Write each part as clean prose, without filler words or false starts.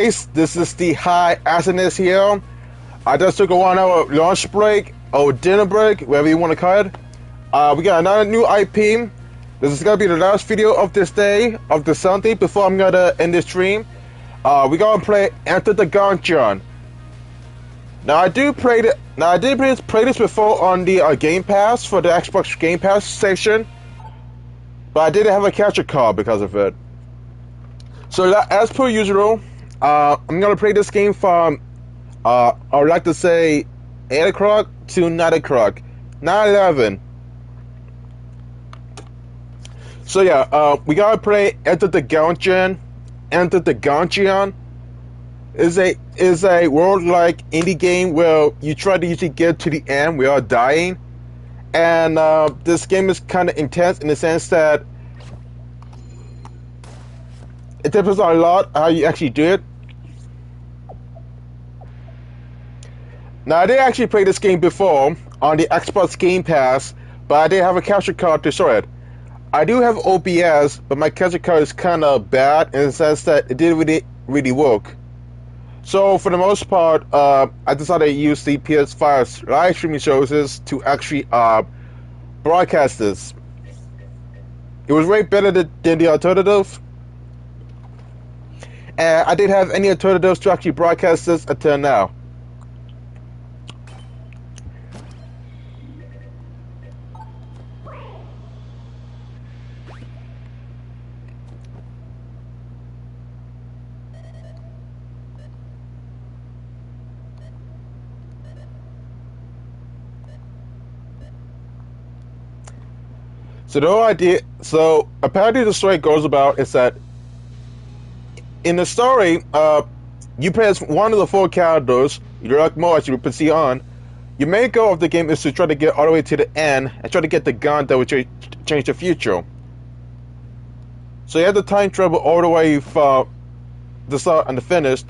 This is the High Asinus here. I just took a 1 hour lunch break or dinner break, whatever you want to call it. We got another new IP. This is gonna be the last video of this day of the Sunday before I'm gonna end the stream. We gonna play Enter the Gungeon. Now I did play this before on the Game Pass for the Xbox Game Pass section, but I didn't have a capture card because of it. So as per usual, I'm gonna play this game from I would like to say 8 o'clock to 9 o'clock, 9/11. So yeah, we gotta play Enter the Gungeon. Enter the Gungeon is a world-like indie game where you try to usually get to the end without dying, and this game is kind of intense in the sense that it depends on a lot how you actually do it. Now, I did actually play this game before on the Xbox Game Pass, but I didn't have a capture card to show it. I do have OBS, but my capture card is kind of bad in the sense that it didn't really work. So, for the most part, I decided to use the PS5's live streaming services to actually broadcast this. It was way better than the alternative. And I didn't have any alternatives to actually broadcast this until now. So apparently the story goes about is that in the story, you play as one of the 4 characters. You like more as you proceed on. Your main goal of the game is to try to get all the way to the end and try to get the gun that will change the future. So you have to time travel all the way from the start and the finish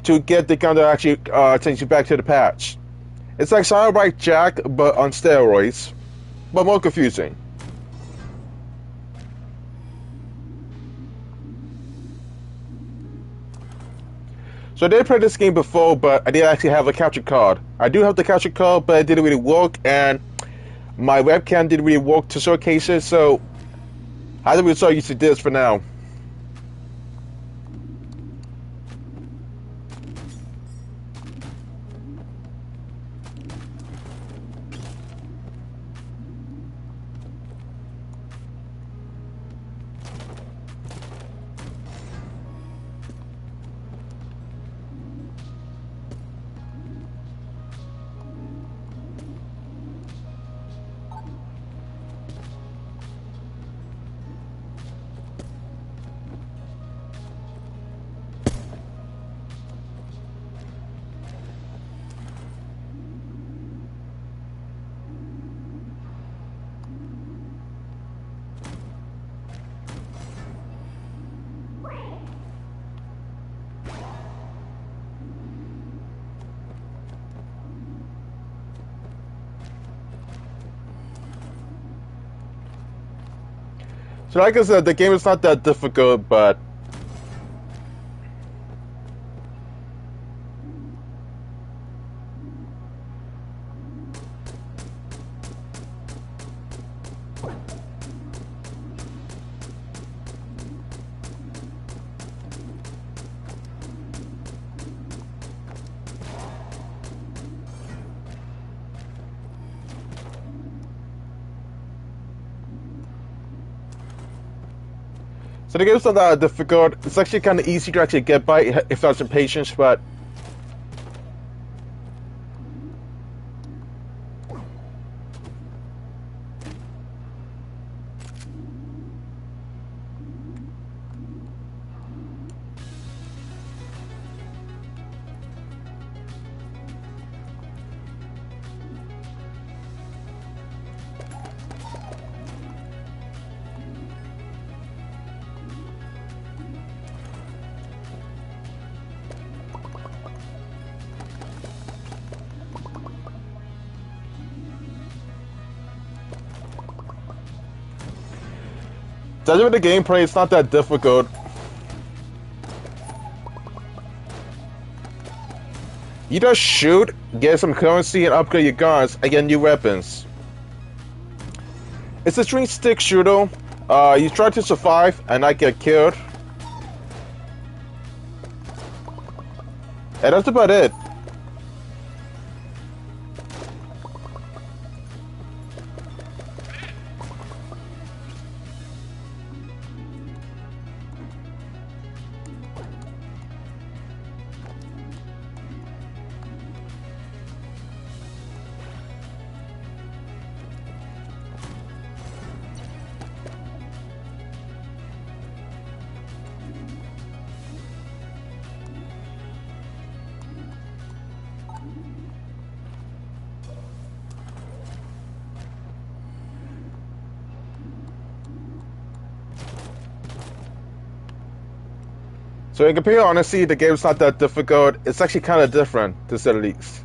to get the gun that actually takes you back to the patch. It's like Samurai Jack, but on steroids, but more confusing. So I did play this game before, but I didn't actually have a capture card. I do have the capture card, but it didn't really work, and my webcam didn't really work to showcase it, so I had to resort to this for now. So like I said, the game is not that difficult, but so the game's not that difficult. It's actually kind of easy to actually get by if there's some patience, but judging with the gameplay, it's not that difficult. You just shoot, get some currency, and upgrade your guns and get new weapons. It's a string stick shooter. You try to survive and not get killed. And that's about it. So in compare, honestly, the game's not that difficult. It's actually kind of different, to say the least.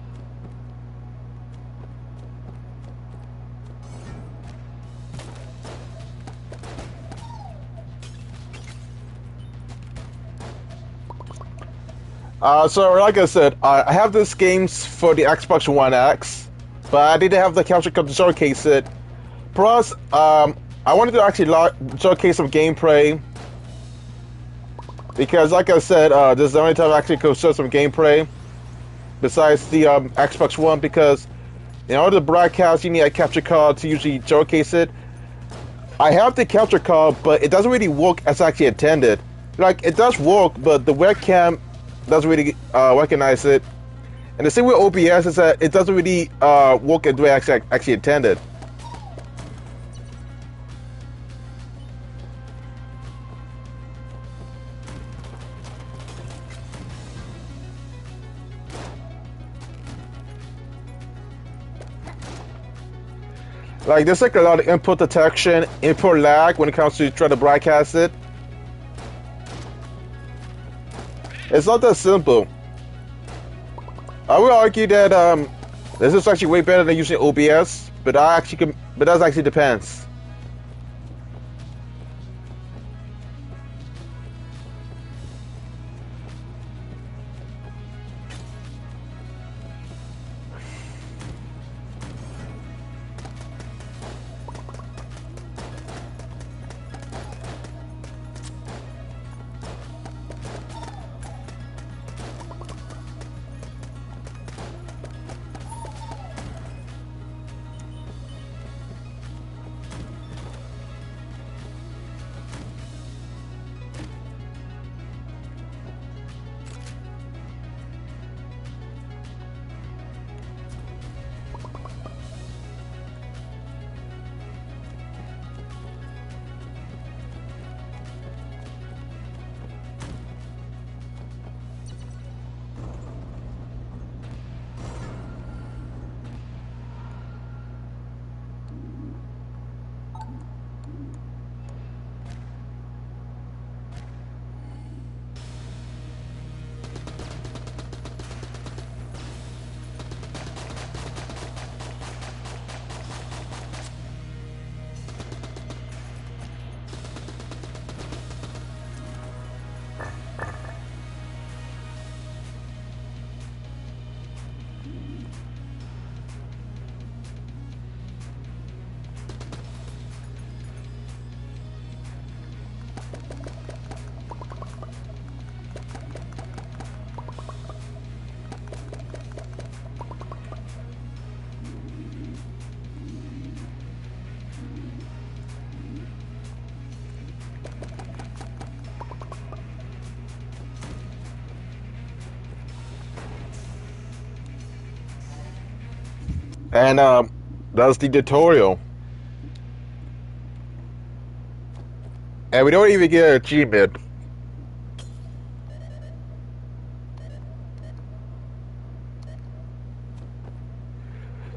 So like I said, I have these games for the Xbox One X, but I didn't have the capture card to showcase it. Plus, I wanted to actually showcase some gameplay. Because, like I said, this is the only time I actually could show some gameplay besides the Xbox One. Because in order to broadcast, you need a capture card to usually showcase it. I have the capture card, but it doesn't really work as actually intended. Like, it does work, but the webcam doesn't really recognize it. And the thing with OBS is that it doesn't really work the way I actually intended. Like, there's like a lot of input detection, input lag when it comes to trying to broadcast it. It's not that simple. I would argue that this is actually way better than using OBS, but that actually depends. And that's the tutorial. And we don't even get an achievement.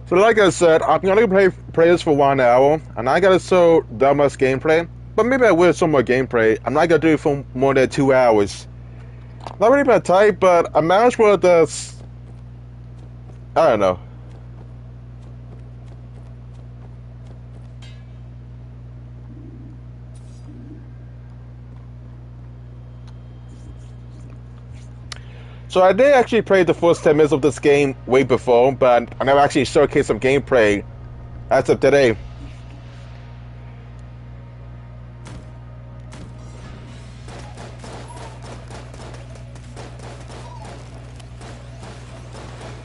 So like I said, I'm gonna play this for 1 hour. I'm not gonna show that much gameplay. But maybe I will some more gameplay. I'm not gonna do it for more than 2 hours. Not really my type, but I might as well just... I don't know. So I did actually play the first 10 minutes of this game way before, but I never actually showcased some gameplay as of today.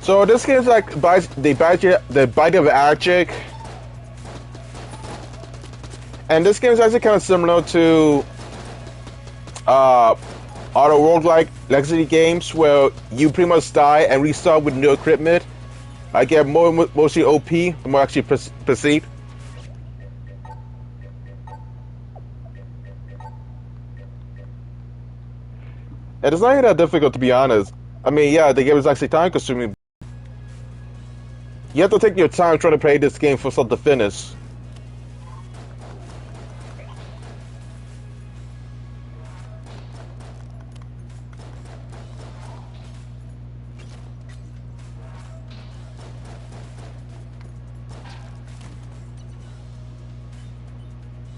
So this game is like the bite of Magic, and this game is actually kind of similar to auto roguelike legacy games where you pretty much die and restart with new equipment. I get mostly OP the more I actually proceed. And it's not even that difficult, to be honest. I mean, yeah, the game is actually time consuming. You have to take your time trying to play this game from start to finish.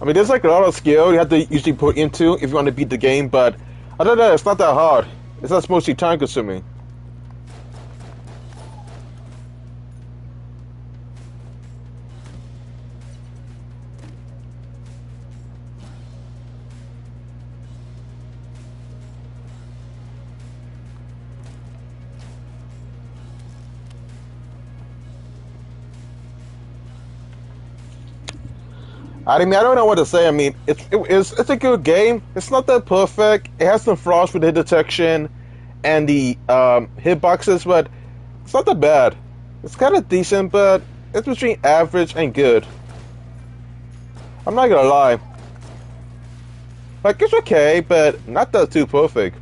I mean, there's like a lot of skill you have to usually put into if you want to beat the game, but other than that, it's not that hard. It's just mostly time consuming. I mean, I don't know what to say. I mean, it's a good game. It's not that perfect. It has some flaws with hit detection and the hitboxes, but it's not that bad. It's kind of decent, but it's between average and good. I'm not gonna lie. Like, it's okay, but not that too perfect.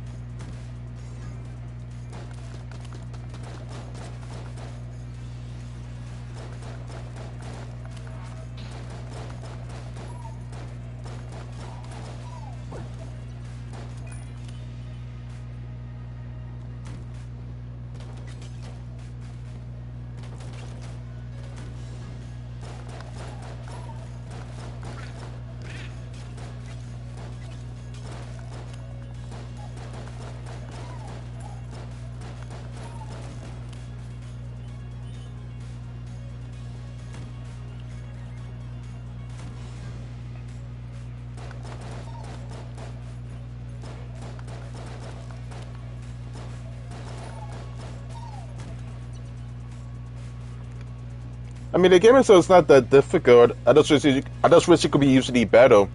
I mean, the game itself is not that difficult. I just wish it could be usually better.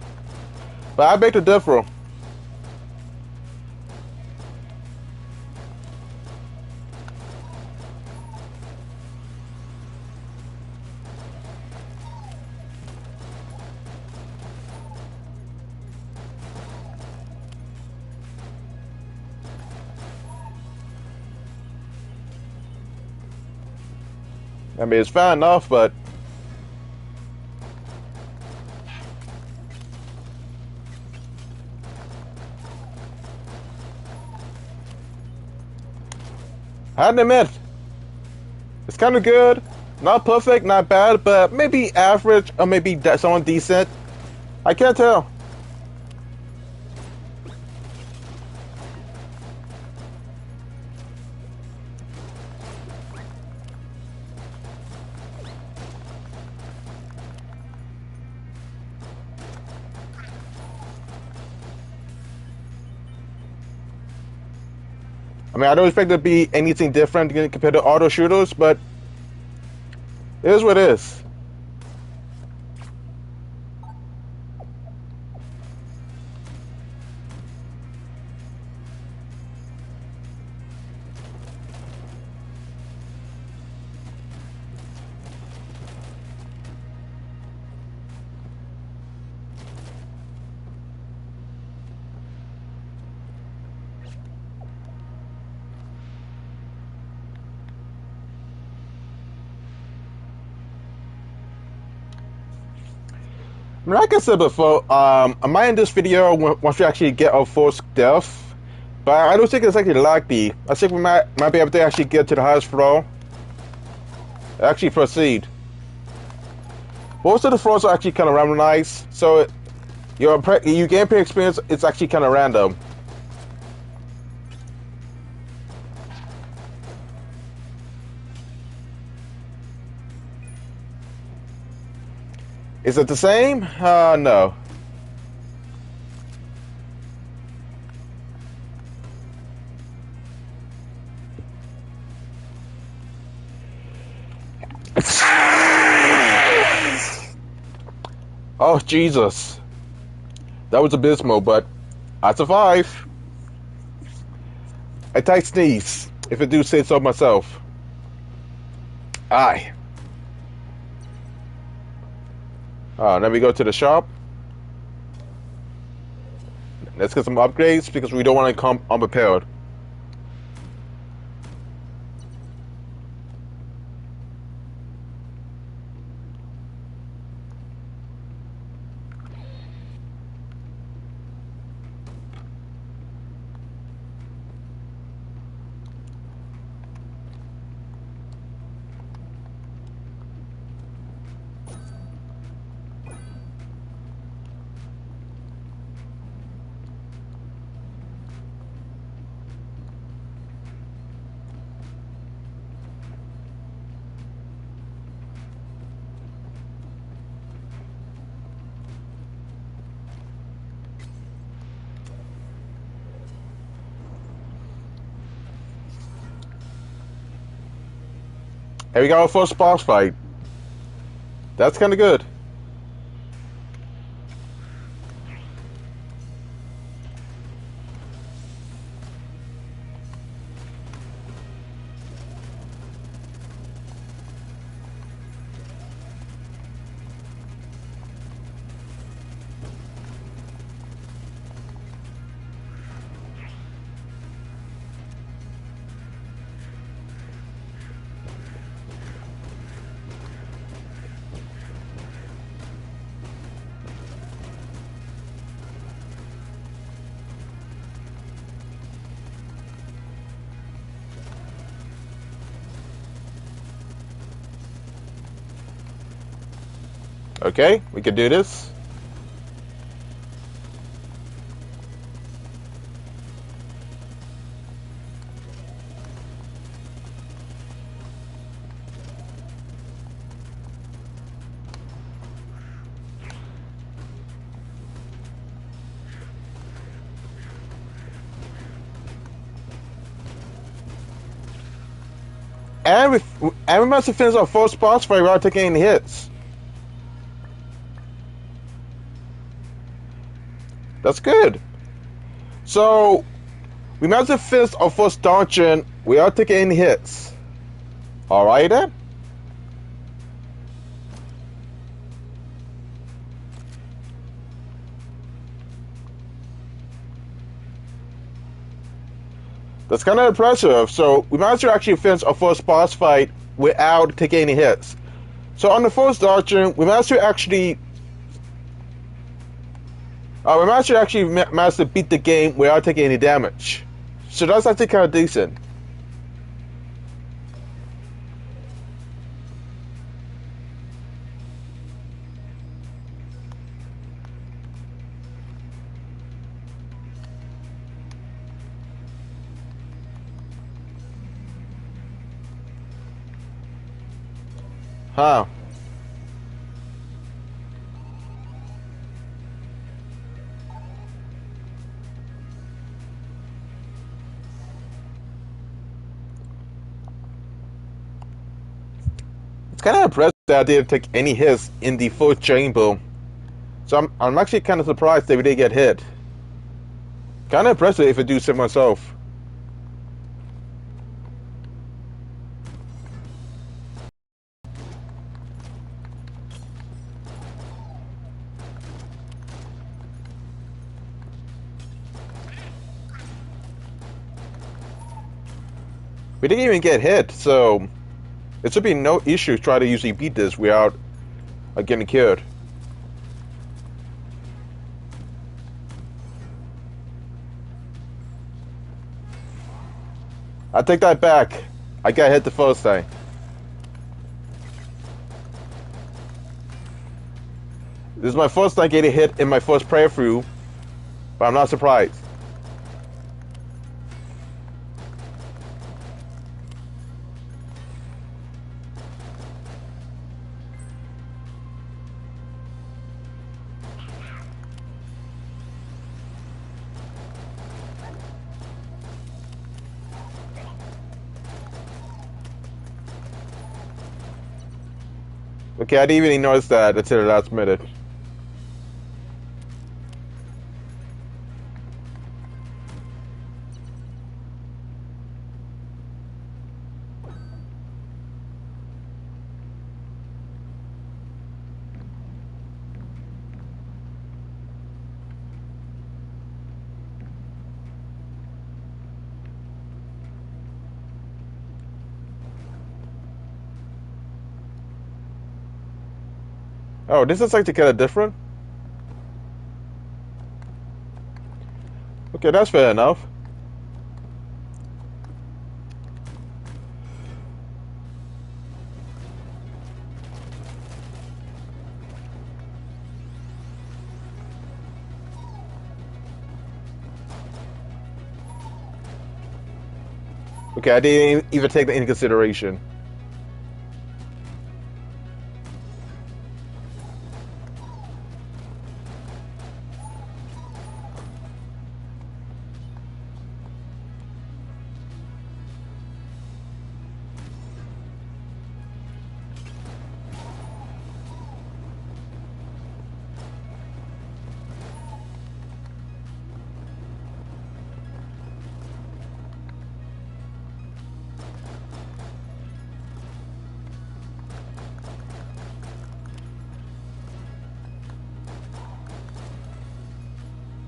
But I beg to differ. I mean, it's fine enough, but I have to admit, it's kind of good. Not perfect, not bad, but maybe average or maybe someone decent. I can't tell. I mean, I don't expect it to be anything different compared to auto shooters, but it is what it is. I mean, like I said before, I might end this video once we actually get our first death, but I don't think it's actually likely. I think we might be able to actually get to the highest floor, actually proceed. Most of the floors are actually kind of randomized, so your gameplay experience is actually kind of random. Is it the same? No. Oh, Jesus. That was abysmal, but I survived. A tight sneeze, if I do say so myself. Aye. Then we go to the shop. Let's get some upgrades because we don't want to come unprepared. Here we go, our first boss fight. That's kind of good. Okay, we can do this. And we must have finished our first boss fight without taking any hits. That's good. So, we must have finished our first dungeon without taking any hits. Alright then. That's kind of impressive. So, we managed to actually finish our first boss fight without taking any hits. So, on the first dungeon, we managed to actually managed to beat the game without taking any damage. So that's actually kind of decent. Huh. It's kind of impressive that I didn't take any hits in the first chamber. So I'm actually kind of surprised that we didn't get hit. Kind of impressive if I do say myself. We didn't even get hit, so it should be no issue to try to usually beat this without getting killed. I take that back. I got hit the first time. This is my first time getting hit in my first playthrough, but I'm not surprised. Okay, I didn't even notice that until the last minute. Oh, this is actually kind of different. Okay, that's fair enough. Okay, I didn't even take that into consideration.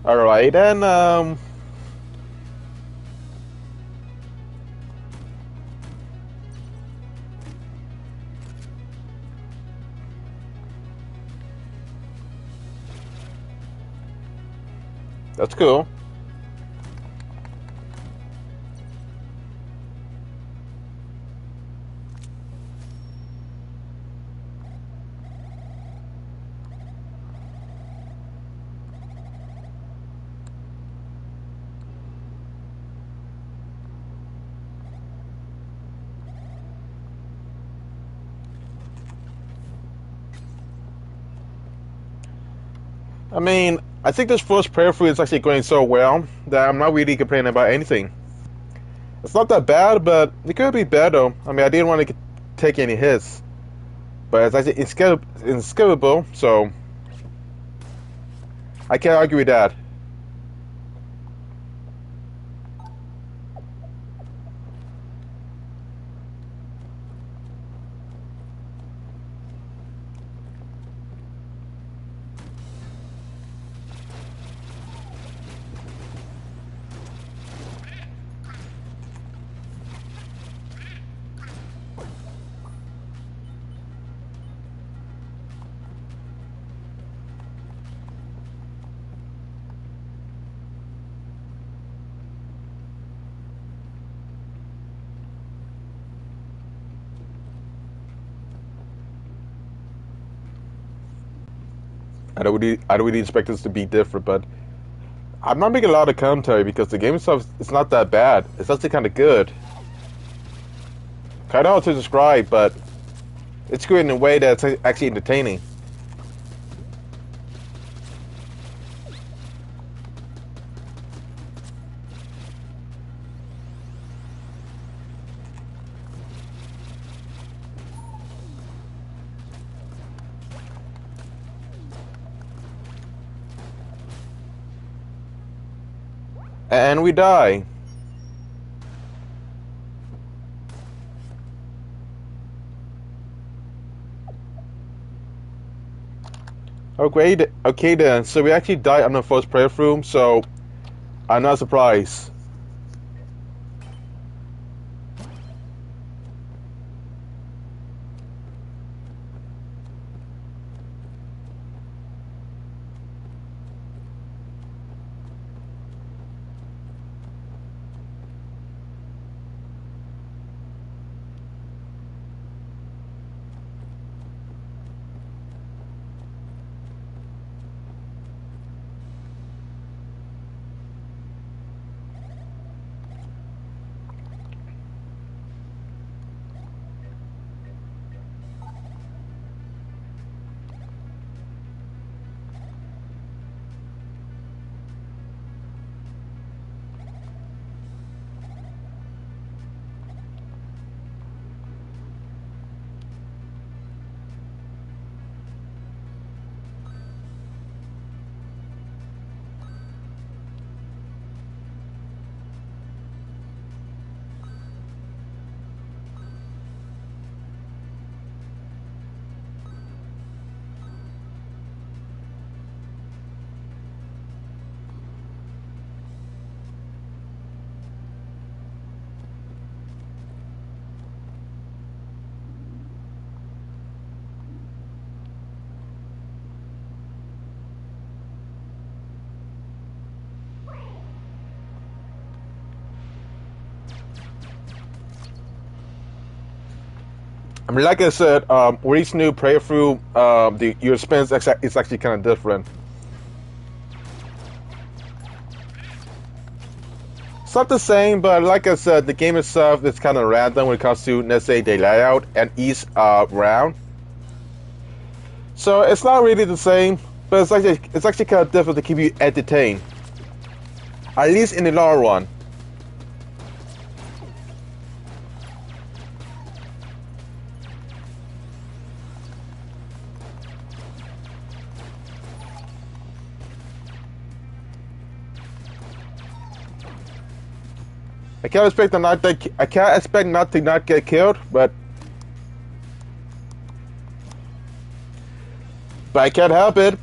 All right, and that's cool. I mean, I think this first playthrough is actually going so well that I'm not really complaining about anything. It's not that bad, but it could be better. I mean, I didn't want to take any hits, but it's actually skippable, so I can't argue with that. I don't really expect this to be different, but I'm not making a lot of commentary because the game itself is not that bad. It's actually kind of good. Kind of hard to describe, but it's good in a way that's actually entertaining. And we die. Okay then. So we actually died on the first playthrough, so I'm not surprised. I mean, like I said, with each new playthrough, your spins is actually kind of different. It's not the same, but like I said, the game itself is kind of random when it comes to, let's say, the layout and each round. So it's not really the same, but it's actually kind of difficult to keep you entertained, at least in the long run. I can't expect not to not get killed, but I can't help it.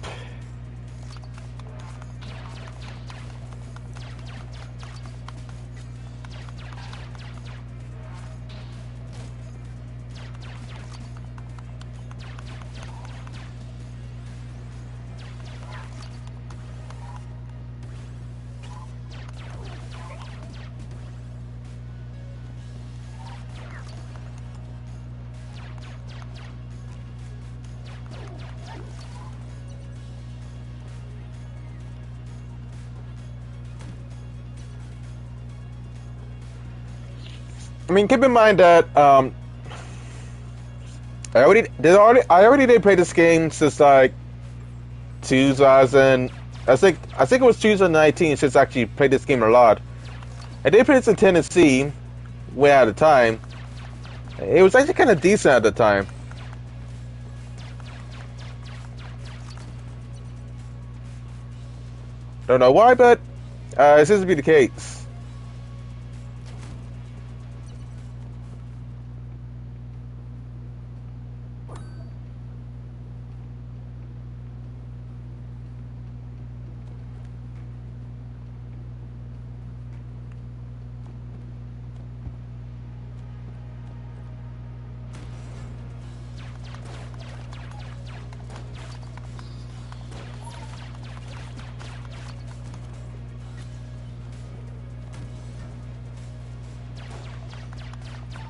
I mean, keep in mind that I already did play this game since like 2000. I think it was 2019 since I actually played this game a lot. I did play this in Tennessee, way at the time. It was actually kind of decent at the time. Don't know why, but it seems to be the case.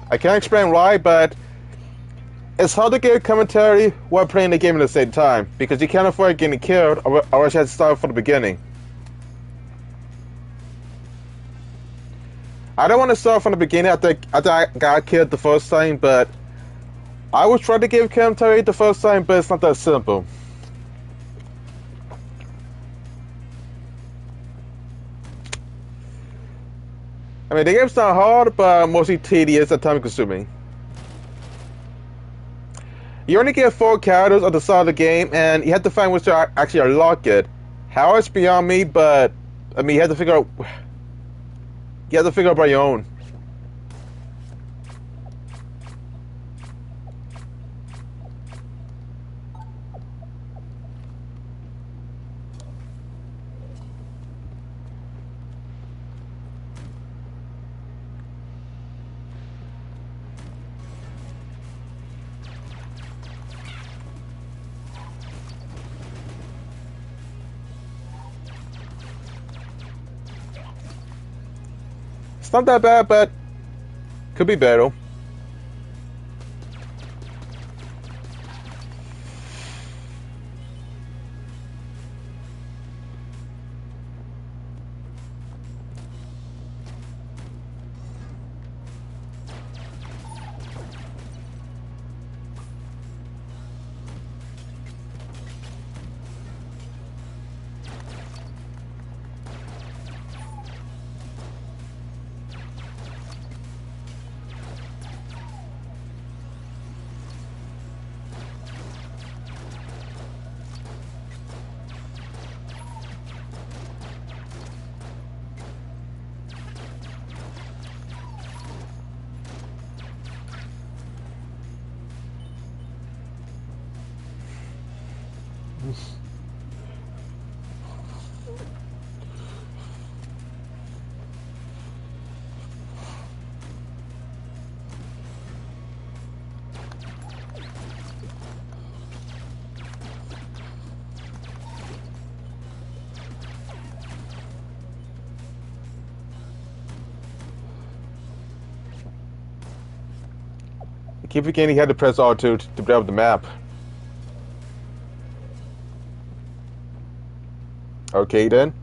I can't explain why, but it's hard to give commentary while playing the game at the same time, because you can't afford getting killed, or else you have to start from the beginning. I don't want to start from the beginning after I got killed the first time, but I was trying to give commentary the first time, but it's not that simple. I mean, the game's not hard, but mostly tedious and time consuming. You only get 4 characters at the start of the game, and you have to find which to actually unlock it. How it's beyond me, but I mean, you have to figure out. You have to figure out by your own. It's not that bad, but could be better. I keep forgetting he had to press R2 to grab the map. Okay then.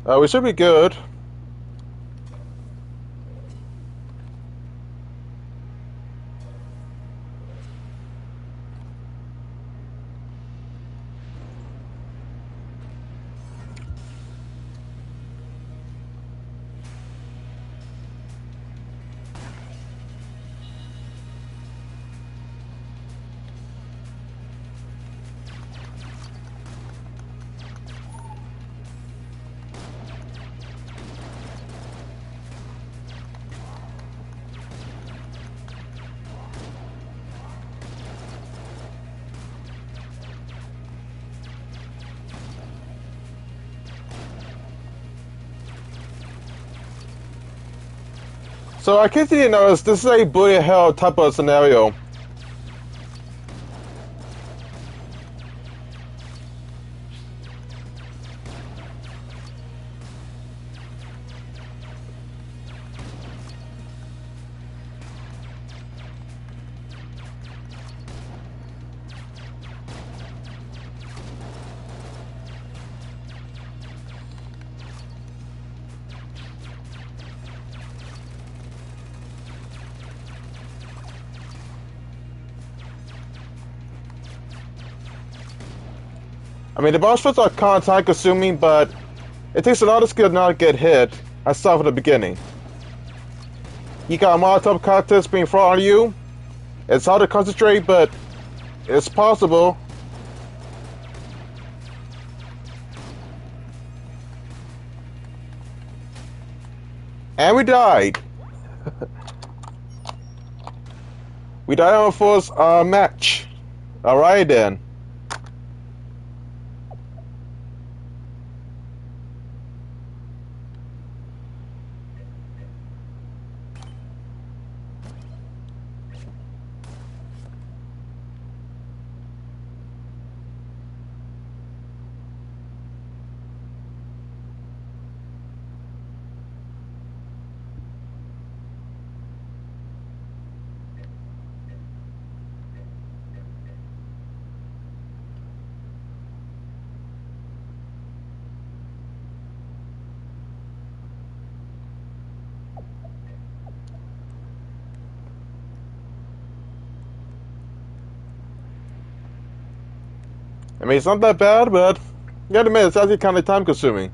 We should be good. So I guess you didn't notice, this is a bullet hell type of scenario. I mean, the boss fights are kind of time consuming, but it takes a lot of skill not to get hit. I saw from the beginning. You got a Molotov cocktails being thrown on you. It's hard to concentrate, but it's possible. And we died. We died on our first match. Alright then. I mean, it's not that bad, but you gotta admit, it's actually kind of time consuming.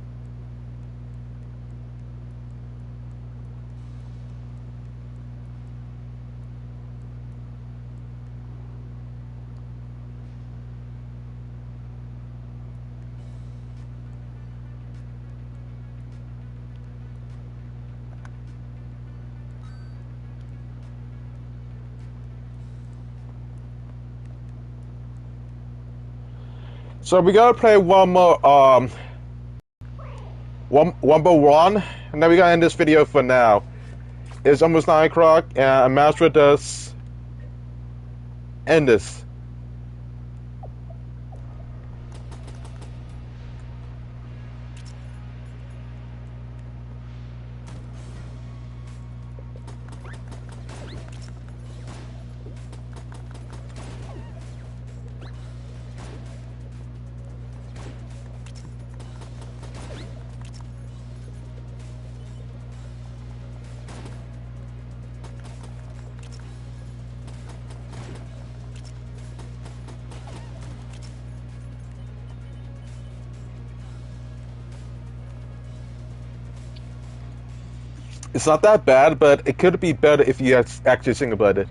So we gotta play one more, one more run, and then we gotta end this video for now. It's almost 9 o'clock, and Master does end this. It's not that bad, but it could be better if you had actually single-bladed.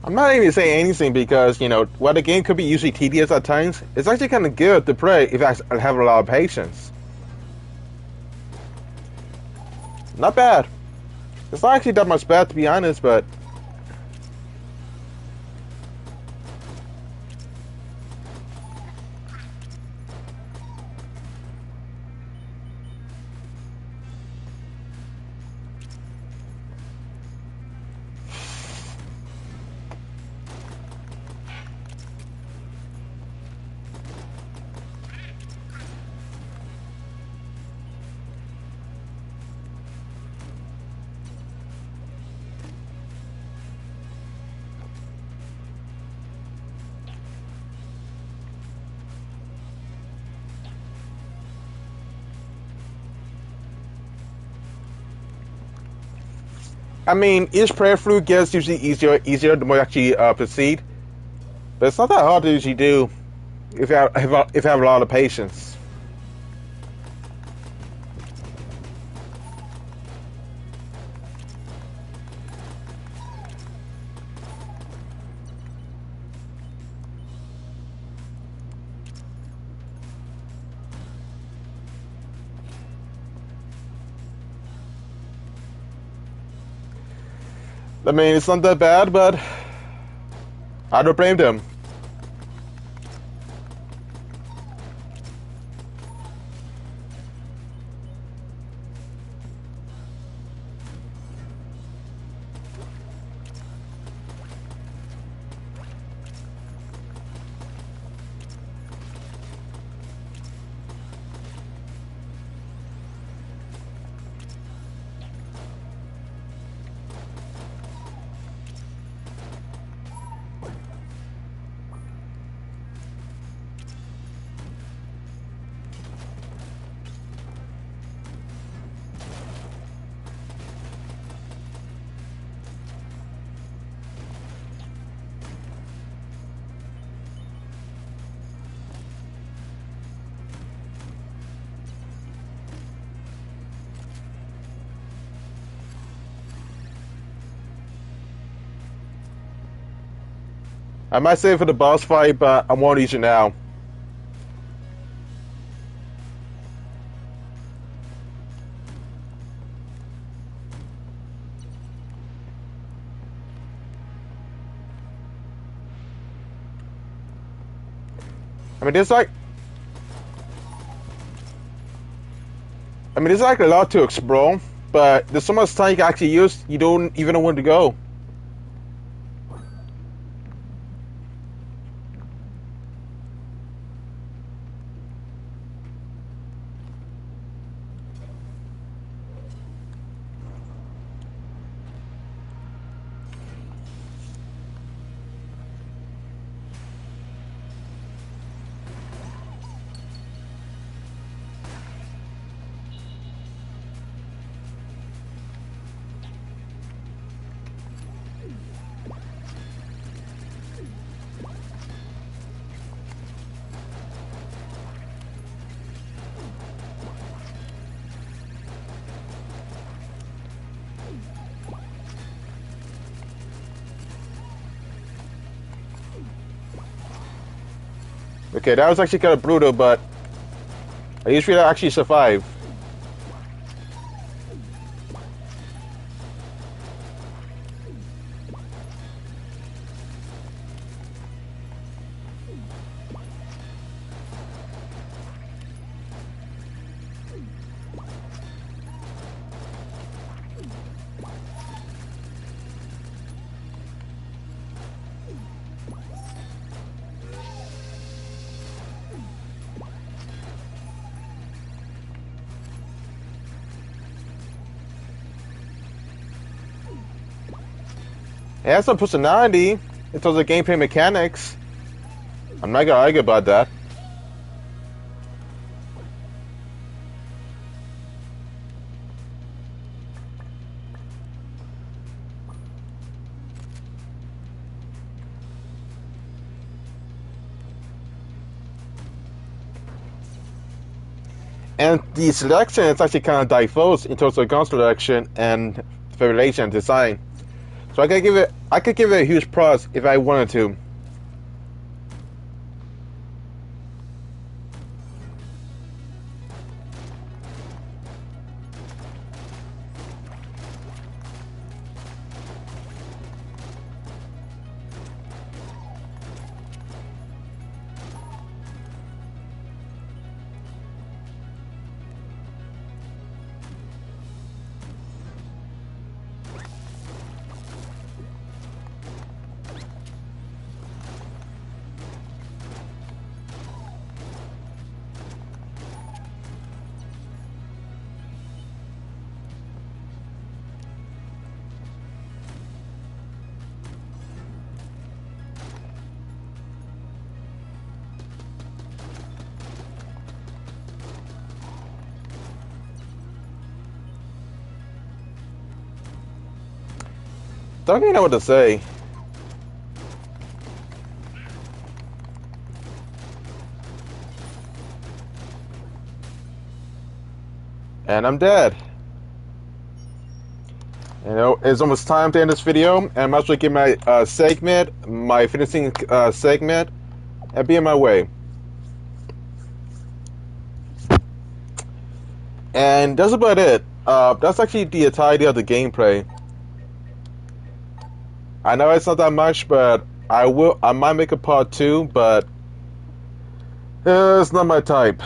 I'm not even saying anything because, while the game could be usually tedious at times, it's actually kind of good to play if I have a lot of patience. Not bad. It's not actually that much bad, to be honest, but I mean, each playthrough gets usually easier the more you actually proceed. But it's not that hard to usually do if you have a lot of patience. I mean, it's not that bad, but I don't blame them. I might save it for the boss fight, but I won't use it now. I mean, there's like a lot to explore, but there's so much time you can actually use, you don't even know where to go. Okay, that was actually kind of brutal, but I usually actually survive. It has some personality in terms of gameplay mechanics. I'm not gonna argue about that. And the selection is actually kind of diverse in terms of gun selection and variation and design. So I could give it a huge plus if I wanted to. Don't even know what to say. And I'm dead. You know, it's almost time to end this video, and I'm actually getting my segment, my finishing segment, and be on my way. And that's about it. That's actually the entirety of the gameplay. I know it's not that much, but I might make a part 2, but it's not my type.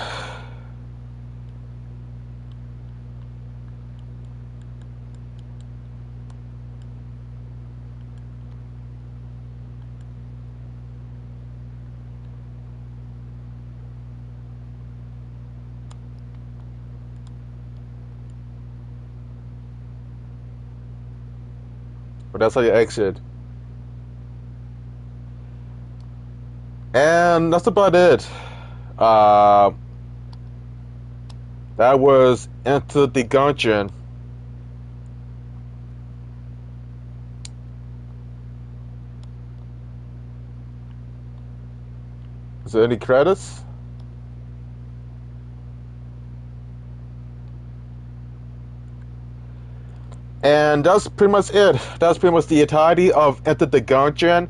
But that's how you exit. And that's about it. That was Enter the Gungeon. Is there any credits? And that's pretty much it. That's pretty much the entirety of Enter the Gungeon.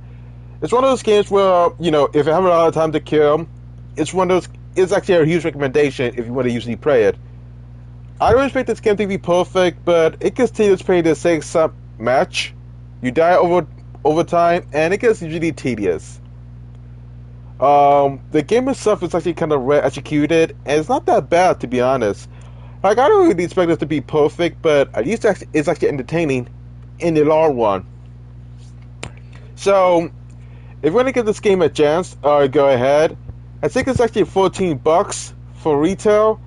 It's one of those games where, you know, if you have a lot of time to kill, it's one of those. It's actually a huge recommendation if you want to usually play it. I don't expect this game to be perfect, but it continues playing the same match. You die over time, and it gets usually tedious. The game itself is actually kind of well executed, and it's not that bad, to be honest. Like, I don't really expect it to be perfect, but at least it's actually entertaining in the long run. So, if you want to give this game a chance, go ahead. I think it's actually $14 for retail.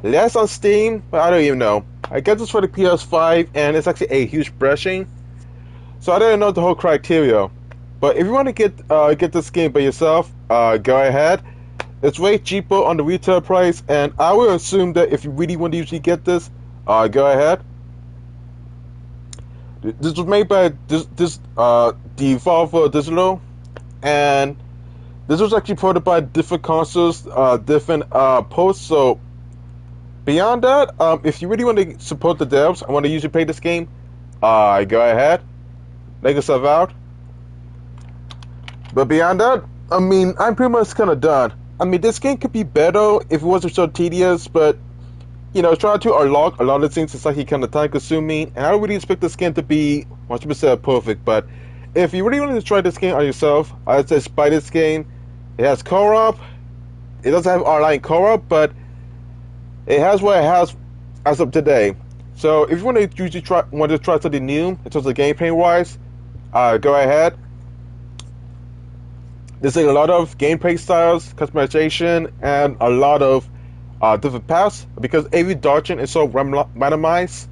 Less on Steam, but I don't even know. I guess it's for the PS5, and it's actually a huge brushing. So I don't know the whole criteria. But if you want to get this game by yourself, go ahead. It's way cheaper on the retail price, and I will assume that if you really want to usually get this, go ahead. This was made by Devolver Digital, and this was actually ported by different consoles, different posts. So beyond that, if you really want to support the devs and want to usually play this game, go ahead, make yourself out. But beyond that, I mean, I'm pretty much kind of done. I mean, this game could be better if it wasn't so tedious, but, you know, trying to unlock a lot of things is actually kind of time consuming, and I don't really expect this game to be 100% perfect. But if you really want to try this game on yourself, I'd say buy this game. It has co-op. It doesn't have online co-op, but it has what it has as of today. So if you want to usually try something new in terms of gameplay wise, go ahead. There's a lot of gameplay styles, customization, and a lot of different paths. Because every dungeon is so randomized,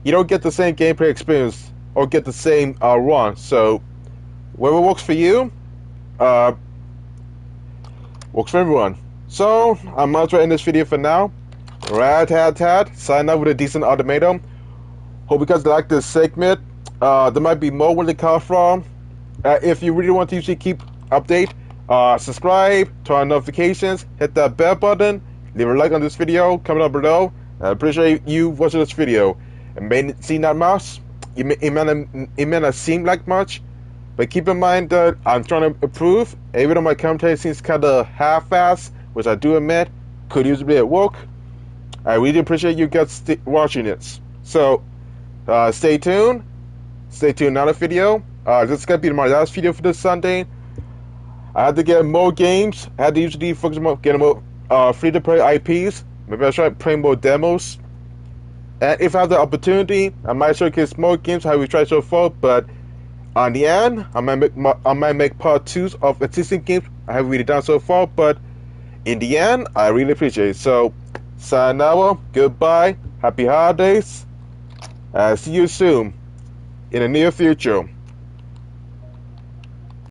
you don't get the same gameplay experience or get the same run. So whatever works for you, works for everyone. So I might as well end this video for now. Rat-tat-tat, sign up with a decent automaton. Hope you guys like this segment. There might be more where they come from. If you really want to usually keep update, subscribe, turn on notifications, hit that bell button, leave a like on this video, comment down below. I appreciate you watching this video. And may see that mouse. it may not seem like much, but keep in mind that I'm trying to improve. Even though my commentary seems kind of half-assed, which I do admit could use a bit of work, I really appreciate you guys watching it. So, stay tuned. Stay tuned. Another video. This is gonna be my last video for this Sunday. I had to get more games. I had to usually focus on getting more free-to-play IPs. Maybe I'll try playing more demos. And if I have the opportunity, I might showcase more games how we tried so far. But on the end, I might make part 2s of existing games I haven't really done so far. But in the end, I really appreciate it. So, sayonara, goodbye, happy holidays, see you soon in the near future.